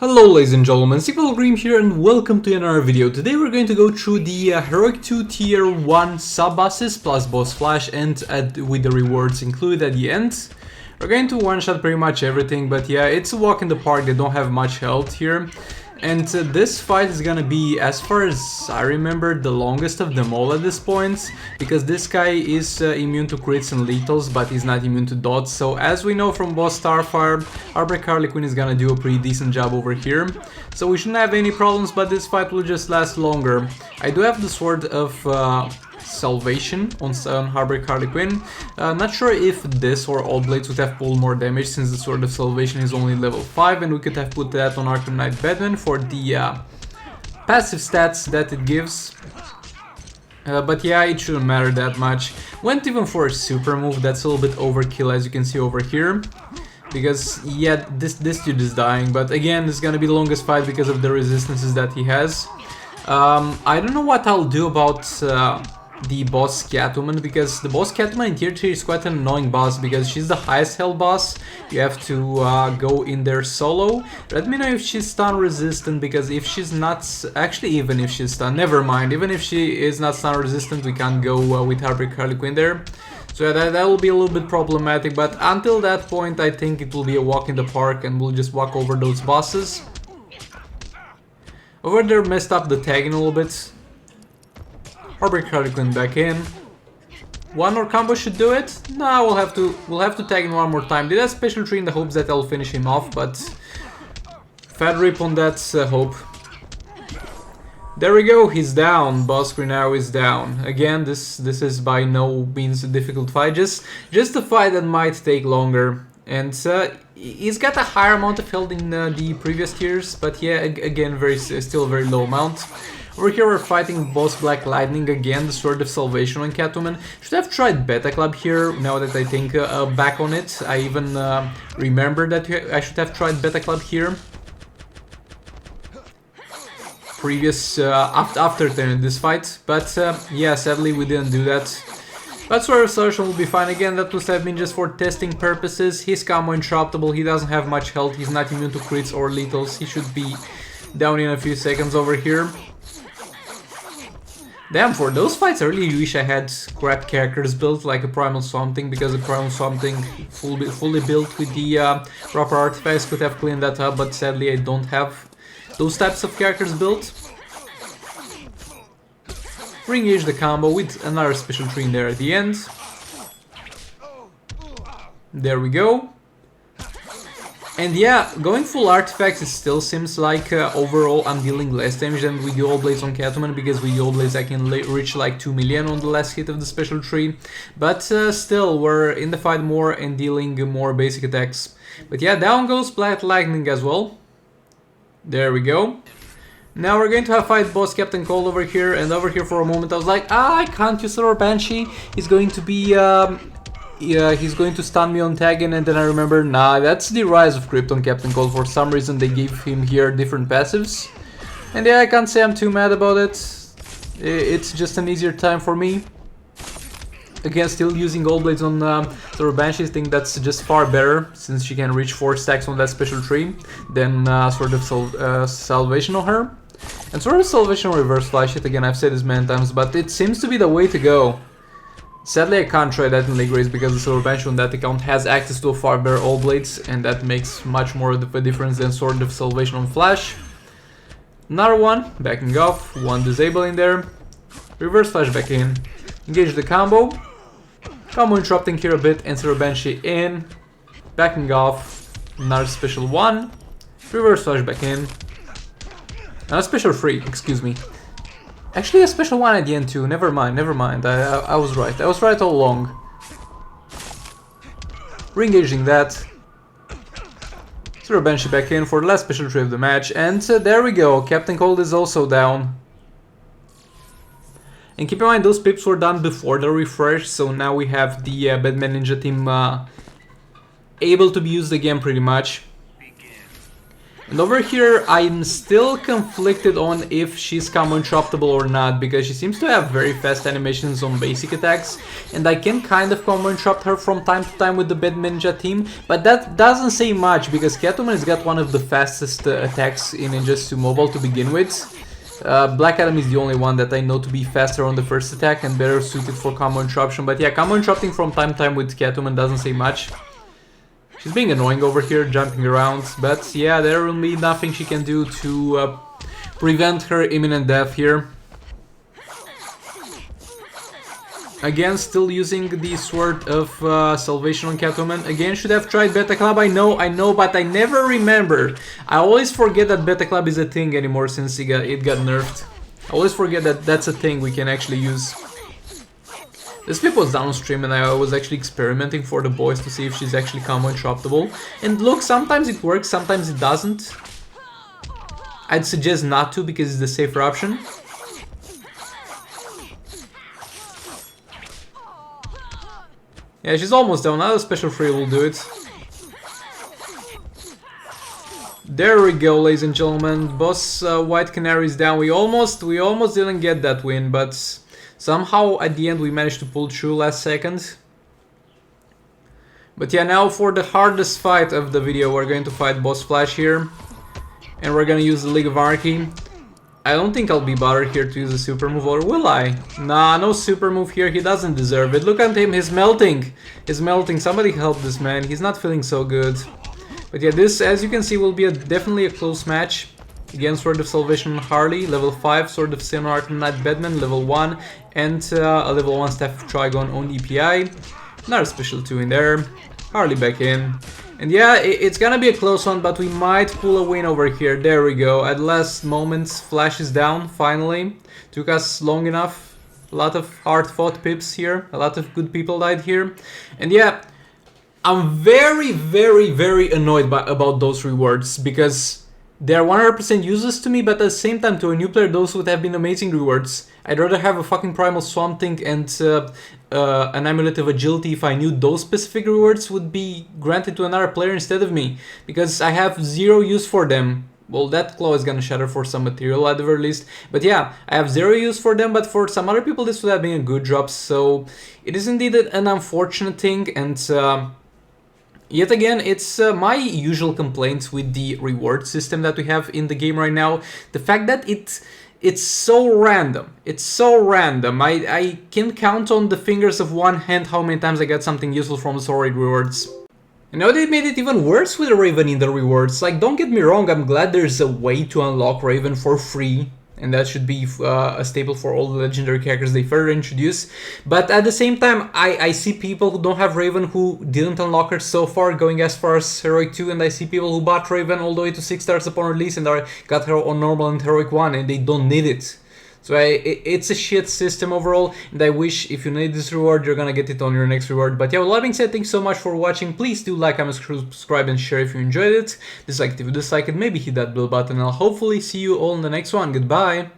Hello ladies and gentlemen, Green here and welcome to another video. Today we're going to go through the Heroic 2 Tier 1 sub-bosses plus boss flash and with the rewards included at the end. We're going to one-shot pretty much everything, but yeah, it's a walk in the park, they don't have much health here. And this fight is gonna be, as far as I remember, the longest of them all at this point, because this guy is immune to crits and lethals, but he's not immune to dots. So as we know from boss Starfire, Robert Gabriel is gonna do a pretty decent job over here. So we shouldn't have any problems, but this fight will just last longer. I do have the Sword of Salvation on Robert Gabriel. Not sure if this or all blades would have pulled more damage, since the Sword of Salvation is only level 5, and we could have put that on Arkham Knight Batman for the passive stats that it gives. But yeah, it shouldn't matter that much. Went even for a super move, that's a little bit overkill as you can see over here. Because yeah, this dude is dying, but again, this is gonna be the longest fight because of the resistances that he has. I don't know what I'll do about the boss Catwoman, because the boss Catwoman in tier 3 is quite an annoying boss because she's the highest health boss. You have to go in there solo. Let me know if she's stun resistant, because if she's not, actually even if she's stun, never mind, even if she is not stun resistant, we can't go with Harley Quinn there. So yeah, that will be a little bit problematic, but until that point I think it will be a walk in the park and we'll just walk over those bosses. Over there messed up the tagging a little bit. Robert Gabriel back in. One more combo should do it. No, we'll have to tag in one more time. Did a special tree in the hopes that I'll finish him off, but fat rip on that hope. There we go, he's down. Boss now is down. Again, this is by no means a difficult fight. Just a fight that might take longer. And he's got a higher amount of health in the previous tiers, but yeah, again, still a very low amount. Over here we're fighting boss Black Lightning again, the Sword of Salvation on Catwoman. Should have tried Beta Club here, now that I think back on it. I even remember that I should have tried Beta Club here. After this fight, but yeah, sadly we didn't do that. But Sword of Salvation will be fine again, that must have been just for testing purposes. He's combo interruptible, he doesn't have much health, he's not immune to crits or lethals, he should be down in a few seconds over here. Damn, for those fights I really wish I had crap characters built, like a Primal Something, because the Primal Something fully built with the proper artifacts could have cleaned that up, but sadly I don't have those types of characters built. Re-engage the combo with another special tree in there at the end. There we go. And yeah, going full artifacts, it still seems like overall I'm dealing less damage than with Dual Blades on Catwoman, because with Dual Blades I can reach like 2 million on the last hit of the special tree. But still, we're in the fight more and dealing more basic attacks. But yeah, down goes Black Lightning as well. There we go. Now we're going to have fight boss Captain Cold over here, and over here for a moment I was like, I can't use our Banshee, he's going to be yeah, he's going to stun me on tagging, and then I remember, nah, that's the rise of Krypton Captain Cold. For some reason they gave him here different passives. And yeah, I can't say I'm too mad about it. It's just an easier time for me. Again, still using Gold Blades on the Banshee, I think that's just far better, since she can reach 4 stacks on that special tree than Sword of Salvation on her. And Sword of Salvation reverse flash it, again, I've said this many times, but it seems to be the way to go. Sadly, I can't try that in League Race because the Silver Banshee on that account has access to a far better All Blades, and that makes much more of a difference than Sword of Salvation on Flash. Another one, backing off, one disabling there. Reverse Flash back in. Engage the combo. Combo interrupting here a bit, and Silver Banshee in. Backing off. Another special one. Reverse Flash back in. And a special 3, excuse me. Actually, a special 1 at the end too, never mind, I was right, all along. Re-engaging that. Throw Banshee back in for the last special tree of the match, and there we go, Captain Cold is also down. And keep in mind, those pips were done before the refresh, so now we have the Batman Ninja team able to be used again pretty much. And over here, I'm still conflicted on if she's combo interruptible or not, because she seems to have very fast animations on basic attacks, and I can kind of combo interrupt her from time to time with the Bad Ninja team, but that doesn't say much, because Catwoman has got one of the fastest attacks in Ninjutsu Mobile to begin with. Black Adam is the only one that I know to be faster on the first attack and better suited for combo interruption, but yeah, combo interrupting from time to time with Catwoman doesn't say much. She's being annoying over here, jumping around, but yeah, there will be nothing she can do to prevent her imminent death here. Again, still using the Sword of Salvation on Catwoman. Again, should have tried Beta Club, I know, but I never remember. I always forget that Beta Club is a thing anymore since it got nerfed. I always forget that that's a thing we can actually use. This clip was down stream and I was actually experimenting for the boys to see if she's actually combo interruptible. And look, sometimes it works, sometimes it doesn't. I'd suggest not to because it's the safer option. Yeah, she's almost down. Another special free will do it. There we go, ladies and gentlemen. Boss White Canary is down. We almost didn't get that win, but somehow at the end we managed to pull through last second. But yeah, now for the hardest fight of the video, we're going to fight Boss Flash here. And we're gonna use the League of Anarchy. I don't think I'll be bothered here to use a super move, or will I? Nah, no super move here, he doesn't deserve it. Look at him, he's melting. He's melting, somebody help this man, he's not feeling so good. But yeah, this, as you can see, will be definitely a close match. Again, Sword of Salvation on Harley, level 5, Sword of Sin on Arkham Knight Batman, level 1, and a level 1 Staff of Trigon on EPI. Another special 2 in there, Harley back in. And yeah, it's gonna be a close one, but we might pull a win over here. There we go. At last moment, Flash is down, finally. Took us long enough. A lot of hard-fought pips here. A lot of good people died here. And yeah, I'm very, very, very annoyed about those rewards, because they're 100% useless to me, but at the same time, to a new player, those would have been amazing rewards. I'd rather have a fucking Primal Swamp Thing and an Amulet of Agility if I knew those specific rewards would be granted to another player instead of me, because I have zero use for them. Well, that claw is gonna shatter for some material at the very least, but yeah, I have zero use for them, but for some other people this would have been a good drop, so it is indeed an unfortunate thing. And yet again, it's my usual complaints with the reward system that we have in the game right now. The fact that it's so random. It's so random. I can count on the fingers of one hand how many times I got something useful from the Sorry rewards. And now they made it even worse with Raven in the rewards. Like, don't get me wrong, I'm glad there's a way to unlock Raven for free. And that should be a staple for all the legendary characters they further introduce. But at the same time, I see people who don't have Raven who didn't unlock her so far, going as far as Heroic 2, and I see people who bought Raven all the way to 6 stars upon release and got her on normal and Heroic 1, and they don't need it. So it's a shit system overall, and I wish if you need this reward, you're gonna get it on your next reward. But yeah, with all that being said, thanks so much for watching. Please do like, comment, subscribe, and share if you enjoyed it. Dislike if you dislike it, maybe hit that bell button, and I'll hopefully see you all in the next one. Goodbye!